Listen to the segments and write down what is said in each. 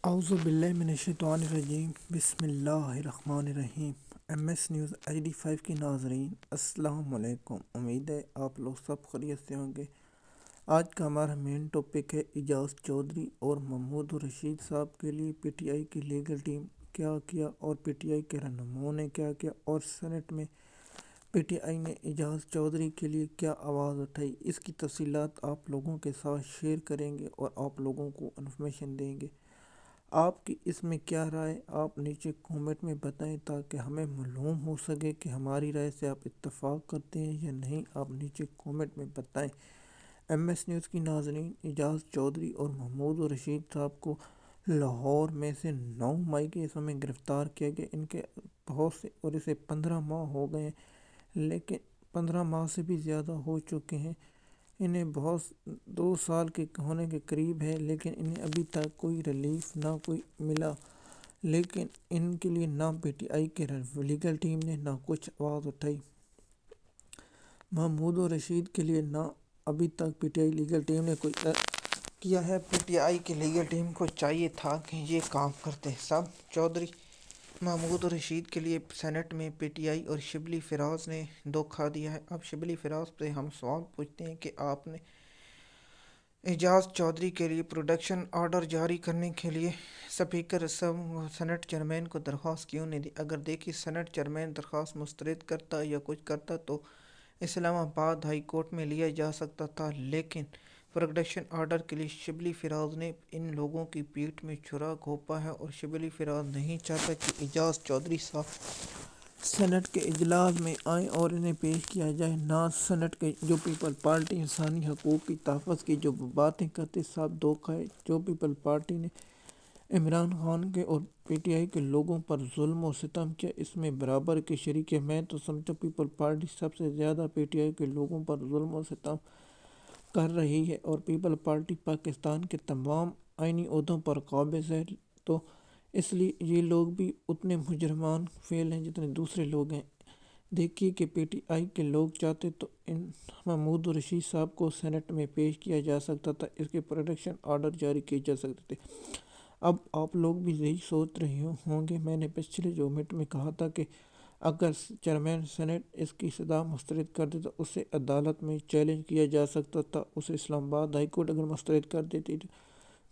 اعوذ باللہ من الشیطان الرجیم بسم اللہ الرحمن الرحیم۔ ایم ایس نیوز HD5 کی ناظرین السلام علیکم، امید ہے آپ لوگ سب خیریت سے ہوں گے۔ آج کا ہمارا مین ٹاپک ہے اعجاز چودھری اور محمود رشید صاحب کے لیے پی ٹی آئی کی لیگل ٹیم کیا کیا اور پی ٹی آئی کے رہنماؤں نے کیا کیا اور سینٹ میں پی ٹی آئی نے اعجاز چودھری کے لیے کیا آواز اٹھائی۔ اس کی تفصیلات آپ لوگوں کے ساتھ شیئر کریں گے اور آپ لوگوں کو انفارمیشن دیں گے۔ آپ کی اس میں کیا رائے آپ نیچے کومنٹ میں بتائیں تاکہ ہمیں معلوم ہو سکے کہ ہماری رائے سے آپ اتفاق کرتے ہیں یا نہیں۔ آپ نیچے کومنٹ میں بتائیں۔ ایم ایس نیوز کی ناظرین، اعجاز چودھری اور محمود رشید صاحب کو لاہور میں سے 9 مئی کے اس میں گرفتار کیا گیا۔ ان کے بہت سے اور اسے 15 ماہ ہو گئے، لیکن 15 ماہ سے بھی زیادہ ہو چکے ہیں۔ انہیں بہت 2 سال کے ہونے کے قریب ہے، لیکن انہیں ابھی تک کوئی ریلیف نہ کوئی ملا، لیکن ان کے لیے نہ پی ٹی آئی کے لیگل ٹیم نے نہ کچھ آواز اٹھائی۔ محمود رشید کے لیے نہ ابھی تک P T I legal team نے کچھ کیا ہے۔ پی ٹی آئی کی لیگل ٹیم کو چاہیے تھا کہ یہ کام کرتے سب چودھری محمود رشید کے لیے سینٹ میں پی ٹی آئی اور شبلی فراز نے دھوکہ دیا ہے۔ اب شبلی فراز سے ہم سوال پوچھتے ہیں کہ آپ نے اعجاز چودھری کے لیے پروٹیکشن آرڈر جاری کرنے کے لیے اسپیکر سینٹ چیئرمین کو درخواست کیوں نہیں دی؟ اگر دیکھیے سینٹ چیئرمین درخواست مسترد کرتا یا کچھ کرتا تو اسلام آباد ہائی کورٹ میں لیا جا سکتا تھا، لیکن پروٹیکشن آرڈر کے لیے شبلی فراز نے ان لوگوں کی پیٹھ میں چھرا گھونپا ہے اور شبلی فراز نہیں چاہتا کہ اعجاز چودھری صاحب سینٹ کے اجلاس میں آئیں اور انہیں پیش کیا جائے۔ نہ سینٹ کے جو پیپل پارٹی انسانی حقوق کی تحفظ کی جو باتیں کرتے سب دھوکہ ہے۔ جو پیپل پارٹی نے عمران خان کے اور پی ٹی آئی کے لوگوں پر ظلم و ستم کیا، اس میں برابر کے شریک ہے۔ میں تو سمجھتا پیپل پارٹی سب سے زیادہ پی ٹی آئی کے لوگوں پر ظلم و ستم کر رہی ہے، اور پیپل پارٹی پاکستان کے تمام آئینی عہدوں پر قابض ہے، تو اس لیے یہ لوگ بھی اتنے مجرمان فعل ہیں جتنے دوسرے لوگ ہیں۔ دیکھیے کہ پی ٹی آئی کے لوگ چاہتے تو ان محمود رشید صاحب کو سینٹ میں پیش کیا جا سکتا تھا، اس کے پروٹیکشن آرڈر جاری کیے جا سکتے تھے۔ اب آپ لوگ بھی یہی سوچ رہے ہوں گے، میں نے پچھلے جو منٹ میں کہا تھا کہ اگر چیئرمین سینٹ اس کی سزا مسترد کر دیتا اسے عدالت میں چیلنج کیا جا سکتا تھا، اسے اسلام آباد ہائی کورٹ اگر مسترد کر دیتی تو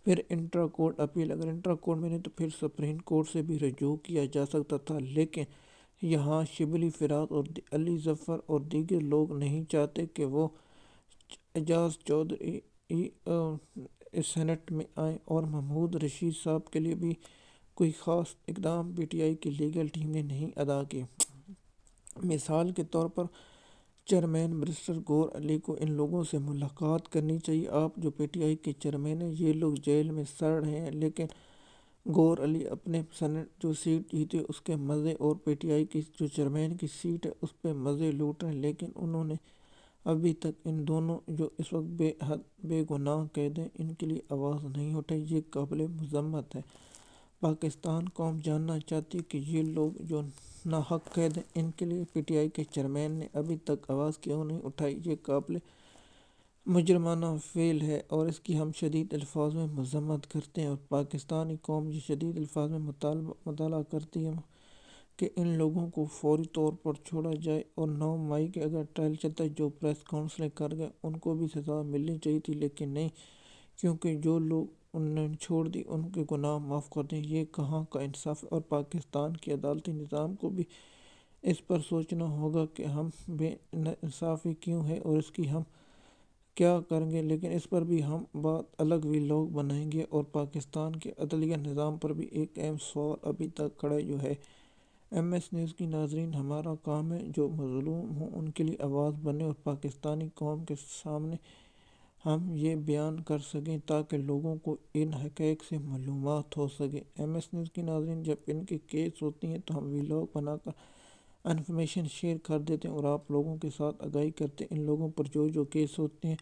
پھر انٹرا کورٹ اپیل، اگر انٹرا کورٹ میں نہیں تو پھر سپریم کورٹ سے بھی رجوع کیا جا سکتا تھا، لیکن یہاں شبلی فراز اور علی ظفر اور دیگر لوگ نہیں چاہتے کہ وہ اعجاز چودھری سینٹ میں آئیں، اور محمود رشید صاحب کے لیے بھی کوئی خاص اقدام پی ٹی آئی کی لیگل ٹیم نے نہیں ادا کیے۔ مثال کے طور پر چیئرمین بیرسٹر گور علی کو ان لوگوں سے ملاقات کرنی چاہیے۔ آپ جو پی ٹی آئی کے چیئرمین ہیں، یہ لوگ جیل میں سڑ رہے ہیں، لیکن گور علی اپنے سینٹ جو سیٹ جیتے اس کے مزے اور پی ٹی آئی کی جو چیئرمین کی سیٹ ہے اس پہ مزے لوٹ رہے ہیں، لیکن انہوں نے ابھی تک ان دونوں جو اس وقت بے گناہ قید ہیں ان کے لیے آواز نہیں اٹھائی۔ یہ قابل مذمت ہے۔ پاکستان قوم جاننا چاہتی ہے کہ یہ لوگ جو ناحق قید ہیں ان کے لیے پی ٹی آئی کے چیئرمین نے ابھی تک آواز کیوں نہیں اٹھائی۔ یہ قابل مجرمانہ فعل ہے اور اس کی ہم شدید الفاظ میں مذمت کرتے ہیں، اور پاکستانی قوم یہ شدید الفاظ میں مطالبہ کرتی ہے کہ ان لوگوں کو فوری طور پر چھوڑا جائے، اور 9 مئی کے اگر ٹرائل چلتا ہے جو پریس کانفرنس کر گئے ان کو بھی سزا ملنی چاہیے تھی، لیکن نہیں، کیونکہ جو لوگ انہوں نے چھوڑ دی ان کے گناہ معاف کر دیں۔ یہ کہاں کا انصاف ہے؟ اور پاکستان کے عدالتی نظام کو بھی اس پر سوچنا ہوگا کہ ہم بے انصافی کیوں ہے اور اس کی ہم کیا کریں گے، لیکن اس پر بھی ہم بات الگ ویلاگ بنائیں گے۔ اور پاکستان کے عدلیہ نظام پر بھی ایک اہم سوال ابھی تک کھڑا جو ہے۔ ایم ایس نیوز کی ناظرین، ہمارا کام ہے جو مظلوم ہوں ان کے لیے آواز بنے اور پاکستانی قوم کے سامنے ہم یہ بیان کر سکیں تاکہ لوگوں کو ان حقائق سے معلومات ہو سکے۔ ایم ایس نیوز کی ناظرین، جب ان کے کیس ہوتی ہیں تو ہم ویلاگ بنا کر انفارمیشن شیئر کر دیتے ہیں اور آپ لوگوں کے ساتھ آگاہی کرتے ہیں۔ ان لوگوں پر جو کیس ہوتے ہیں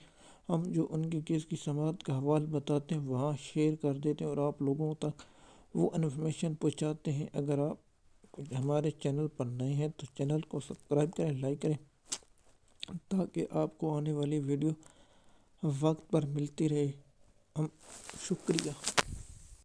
ہم جو ان کے کیس کی سماعت کا حوال بتاتے ہیں وہاں شیئر کر دیتے ہیں اور آپ لوگوں تک وہ انفارمیشن پہنچاتے ہیں۔ اگر آپ ہمارے چینل پر نئے ہیں تو چینل کو سبسکرائب کریں، لائک کریں، تاکہ آپ کو آنے والی ویڈیو وقت پر ملتی رہے۔ شکریہ۔